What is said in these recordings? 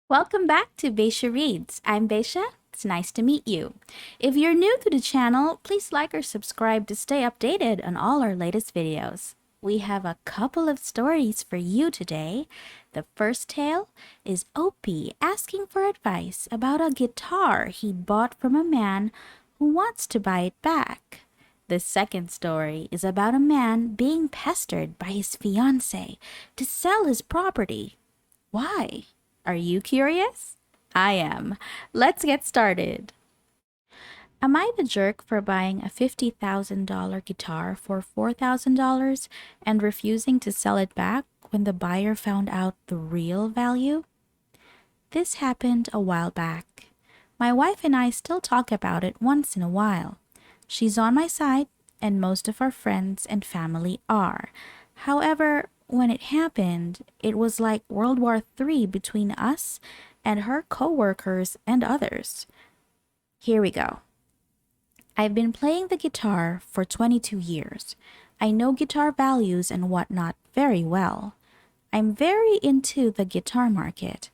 Welcome back to VaeciaReads. I'm Vacia. It's nice to meet you. If you're new to the channel, please like or subscribe to stay updated on all our latest videos. We have a couple of stories for you today. The first tale is Opie asking for advice about a guitar he bought from a man who wants to buy it back. The second story is about a man being pestered by his fiancee to sell his property. Why? Are you curious? I am. Let's get started. Am I the jerk for buying a $50,000 guitar for $4,000 and refusing to sell it back when the buyer found out the real value? This happened a while back. My wife and I still talk about it once in a while. She's on my side, and most of our friends and family are. However, when it happened, it was like World War III between us and her coworkers and others. Here we go. I've been playing the guitar for 22 years. I know guitar values and whatnot very well. I'm very into the guitar market.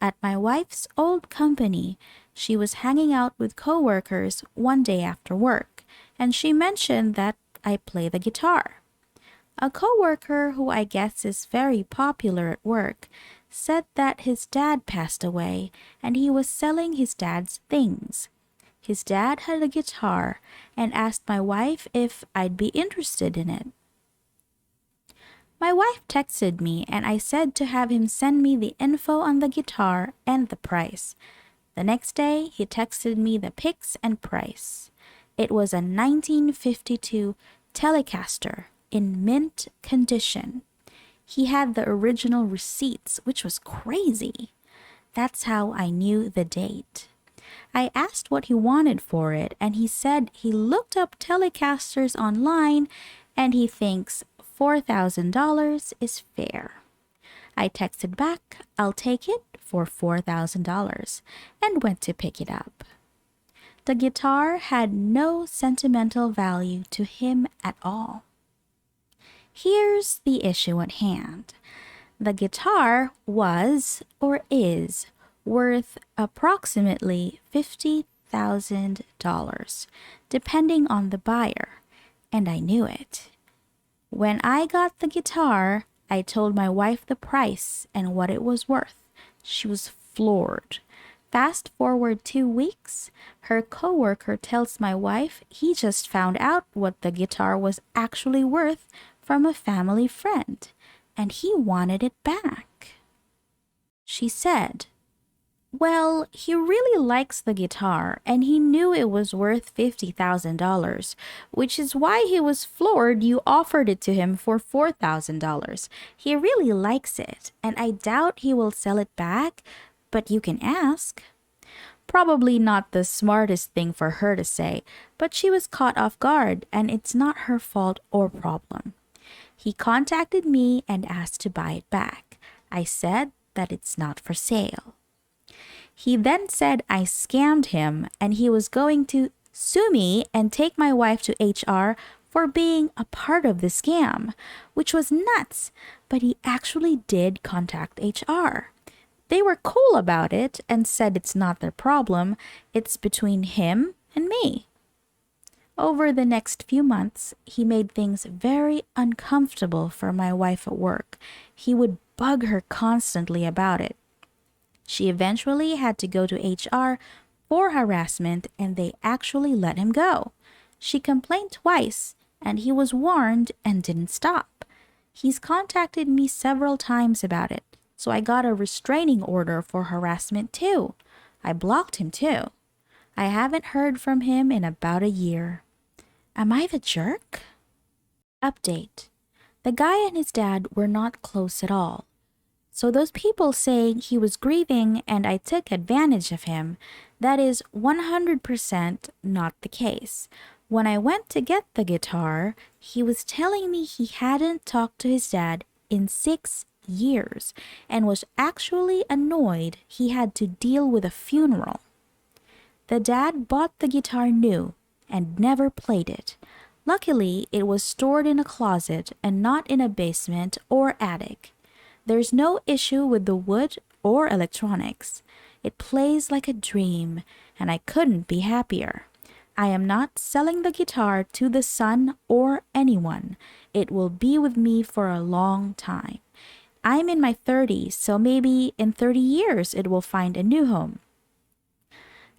At my wife's old company, she was hanging out with coworkers one day after work, and she mentioned that I play the guitar. A coworker who I guess is very popular at work said that his dad passed away and he was selling his dad's things. His dad had a guitar and asked my wife if I'd be interested in it. My wife texted me and I said to have him send me the info on the guitar and the price. The next day, he texted me the pics and price. It was a 1952 Telecaster in mint condition. He had the original receipts, which was crazy. That's how I knew the date. I asked what he wanted for it, and he said he looked up Telecasters online and he thinks $4,000 is fair. I texted back, I'll take it for $4,000, and went to pick it up. The guitar had no sentimental value to him at all. Here's the issue at hand. The guitar was, or is, worth approximately $50,000, depending on the buyer, and I knew it. When I got the guitar, I told my wife the price and what it was worth. She was floored. Fast forward 2 weeks, her coworker tells my wife he just found out what the guitar was actually worth from a family friend, and he wanted it back. She said, well, he really likes the guitar, and he knew it was worth $50,000, which is why he was floored you offered it to him for $4,000. He really likes it, and I doubt he will sell it back, but you can ask. Probably not the smartest thing for her to say, but she was caught off guard, and it's not her fault or problem. He contacted me and asked to buy it back. I said that it's not for sale. He then said I scammed him and he was going to sue me and take my wife to HR for being a part of the scam, which was nuts, but he actually did contact HR. They were cool about it and said it's not their problem, it's between him and me. Over the next few months, he made things very uncomfortable for my wife at work. He would bug her constantly about it. She eventually had to go to HR for harassment and they actually let him go. She complained twice and he was warned and didn't stop. He's contacted me several times about it, so I got a restraining order for harassment too. I blocked him too. I haven't heard from him in about a year. Am I the jerk? Update. The guy and his dad were not close at all. So those people saying he was grieving and I took advantage of him, that is 100% not the case. When I went to get the guitar, he was telling me he hadn't talked to his dad in 6 years and was actually annoyed he had to deal with a funeral. The dad bought the guitar new and never played it. Luckily, it was stored in a closet and not in a basement or attic. There's no issue with the wood or electronics. It plays like a dream, and I couldn't be happier. I am not selling the guitar to the sun or anyone. It will be with me for a long time. I'm in my 30s, so maybe in 30 years it will find a new home.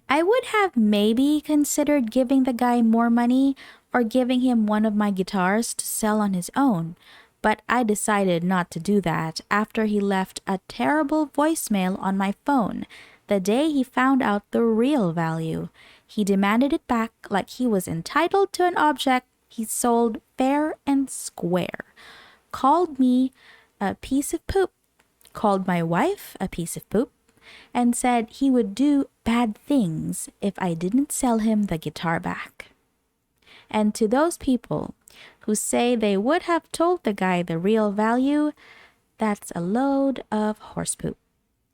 I would have maybe considered giving the guy more money or giving him one of my guitars to sell on his own, but I decided not to do that after he left a terrible voicemail on my phone the day he found out the real value. He demanded it back like he was entitled to an object he sold fair and square. Called me a piece of poop, called my wife a piece of poop, and said he would do bad things if I didn't sell him the guitar back. And to those people who say they would have told the guy the real value, that's a load of horse poop.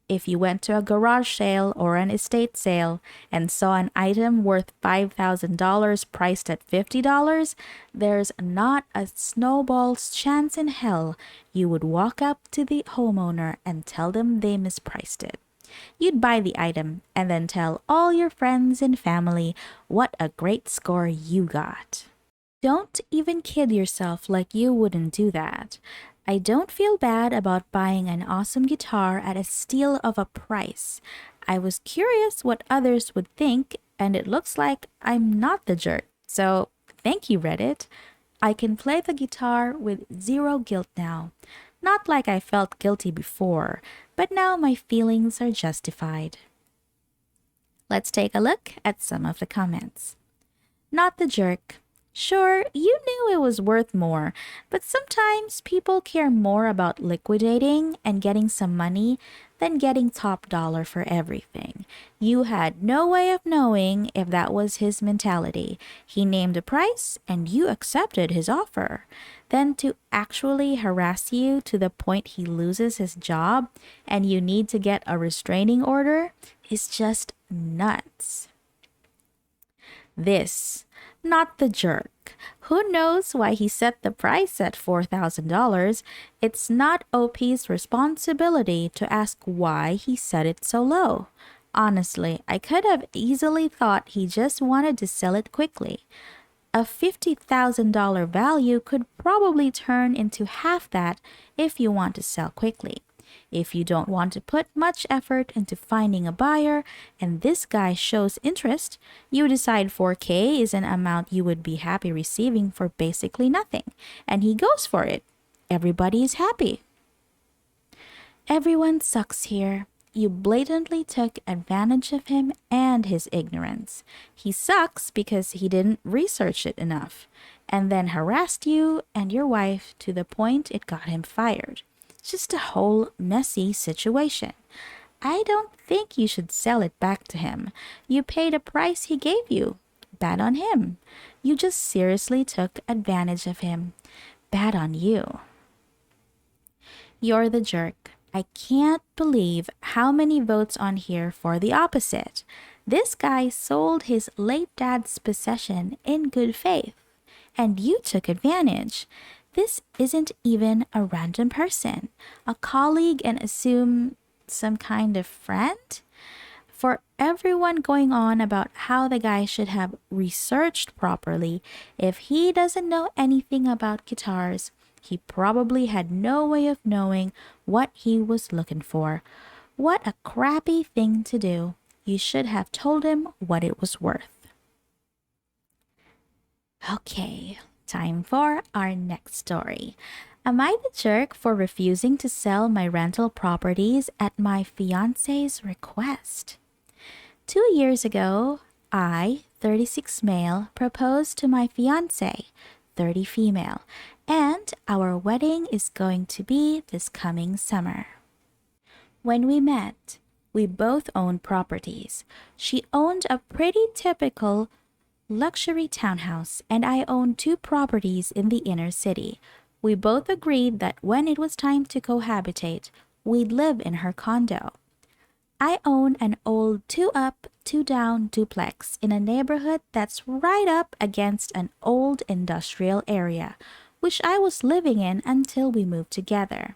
If you went to a garage sale or an estate sale and saw an item worth $5,000 priced at $50, there's not a snowball's chance in hell you would walk up to the homeowner and tell them they mispriced it. You'd buy the item and then tell all your friends and family what a great score you got. Don't even kid yourself like you wouldn't do that. I don't feel bad about buying an awesome guitar at a steal of a price. I was curious what others would think, and it looks like I'm not the jerk. So, thank you, Reddit. I can play the guitar with zero guilt now. Not like I felt guilty before, but now my feelings are justified. Let's take a look at some of the comments. Not the jerk. Sure, you knew it was worth more, but sometimes people care more about liquidating and getting some money than getting top dollar for everything. You had no way of knowing if that was his mentality. He named a price and you accepted his offer. Then to actually harass you to the point he loses his job and you need to get a restraining order is just nuts. This, not the jerk. Who knows why he set the price at $4,000? It's not OP's responsibility to ask why he set it so low. Honestly, I could have easily thought he just wanted to sell it quickly. A $50,000 value could probably turn into half that if you want to sell quickly. If you don't want to put much effort into finding a buyer and this guy shows interest, you decide $4,000 is an amount you would be happy receiving for basically nothing, and he goes for it. Everybody is happy. Everyone sucks here. You blatantly took advantage of him and his ignorance. He sucks because he didn't research it enough, and then harassed you and your wife to the point it got him fired. Just a whole messy situation. I don't think you should sell it back to him. You paid a price he gave you. Bad on him. You just seriously took advantage of him. Bad on you. You're the jerk. I can't believe how many votes on here for the opposite. This guy sold his late dad's possession in good faith, and you took advantage. This isn't even a random person, a colleague, and assume some kind of friend? For everyone going on about how the guy should have researched properly, if he doesn't know anything about guitars, he probably had no way of knowing what he was looking for. What a crappy thing to do. You should have told him what it was worth. Okay. Time for our next story. Am I the jerk for refusing to sell my rental properties at my fiance's request? 2 years ago, I, 36 male, proposed to my fiance, 30 female, and our wedding is going to be this coming summer. When we met, we both owned properties. She owned a pretty typical luxury townhouse, and I owned 2 properties in the inner city. We both agreed that when it was time to cohabitate, we'd live in her condo. I own an old 2-up, 2-down duplex in a neighborhood that's right up against an old industrial area, which I was living in until we moved together.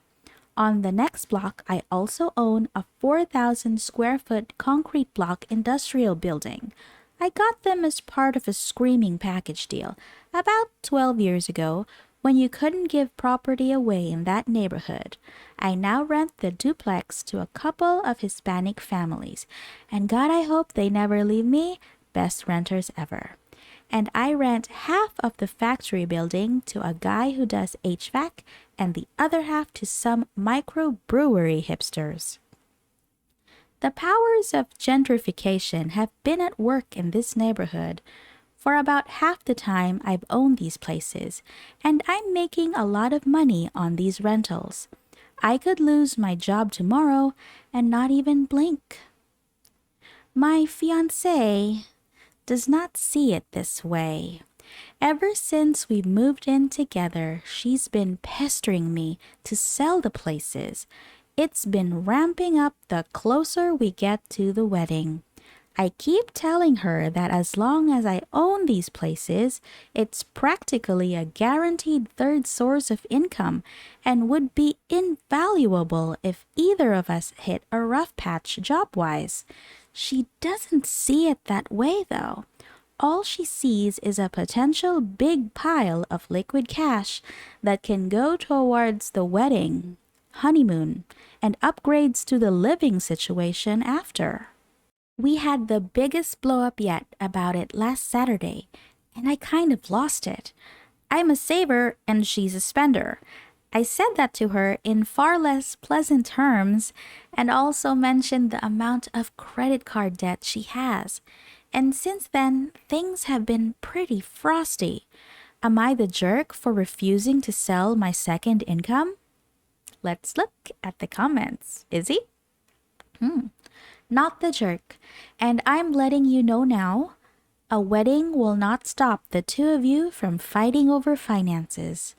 On the next block, I also own a 4,000 square foot concrete block industrial building. I got them as part of a screaming package deal about 12 years ago when you couldn't give property away in that neighborhood. I now rent the duplex to a couple of Hispanic families, and God, I hope they never leave me. Best renters ever. And I rent half of the factory building to a guy who does HVAC and the other half to some microbrewery hipsters. The powers of gentrification have been at work in this neighborhood for about half the time I've owned these places, and I'm making a lot of money on these rentals. I could lose my job tomorrow and not even blink. My fiancé does not see it this way. Ever since we moved in together, she's been pestering me to sell the places. It's been ramping up the closer we get to the wedding. I keep telling her that as long as I own these places, it's practically a guaranteed third source of income and would be invaluable if either of us hit a rough patch job-wise. She doesn't see it that way, though. All she sees is a potential big pile of liquid cash that can go towards the wedding, honeymoon, and upgrades to the living situation after. We had the biggest blow up yet about it last Saturday, and I kind of lost it. I'm a saver and she's a spender. I said that to her in far less pleasant terms and also mentioned the amount of credit card debt she has. And since then, things have been pretty frosty. Am I the jerk for refusing to sell my second income? Let's look at the comments. Is he? Not the jerk. And I'm letting you know now, a wedding will not stop the two of you from fighting over finances.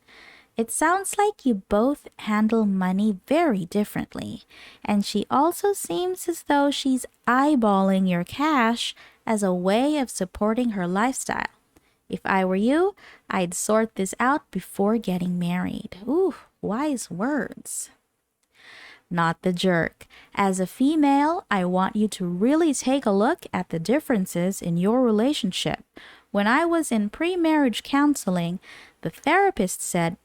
It sounds like you both handle money very differently, and she also seems as though she's eyeballing your cash as a way of supporting her lifestyle. If I were you, I'd sort this out before getting married. Ooh, wise words. Not the jerk. As a female, I want you to really take a look at the differences in your relationship. When I was in pre-marriage counseling, the therapist said,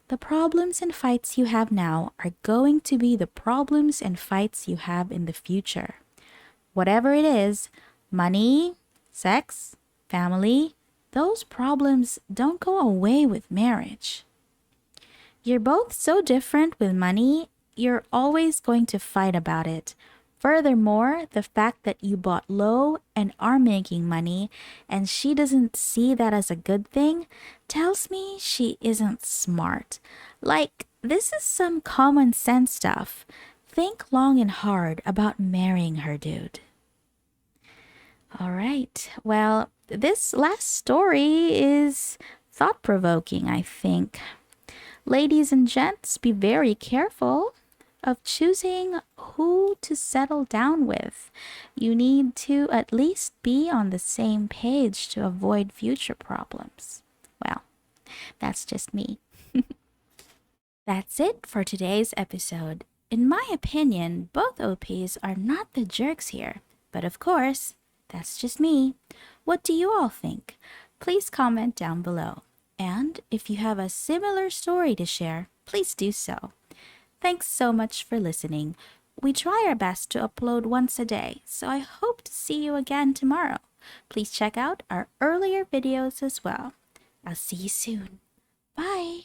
the problems and fights you have now are going to be the problems and fights you have in the future. Whatever it is, money, sex, family, those problems don't go away with marriage. You're both so different with money, you're always going to fight about it. Furthermore, the fact that you bought low and are making money and she doesn't see that as a good thing tells me she isn't smart. Like, this is some common sense stuff. Think long and hard about marrying her, dude. All right. Well, this last story is thought-provoking, I think. Ladies and gents, be very careful of choosing who to settle down with. You need to at least be on the same page to avoid future problems. Well, that's just me. That's it for today's episode. In my opinion, both OPs are not the jerks here. But of course, that's just me. What do you all think? Please comment down below. And if you have a similar story to share, please do so. Thanks so much for listening. We try our best to upload once a day, so I hope to see you again tomorrow. Please check out our earlier videos as well. I'll see you soon. Bye!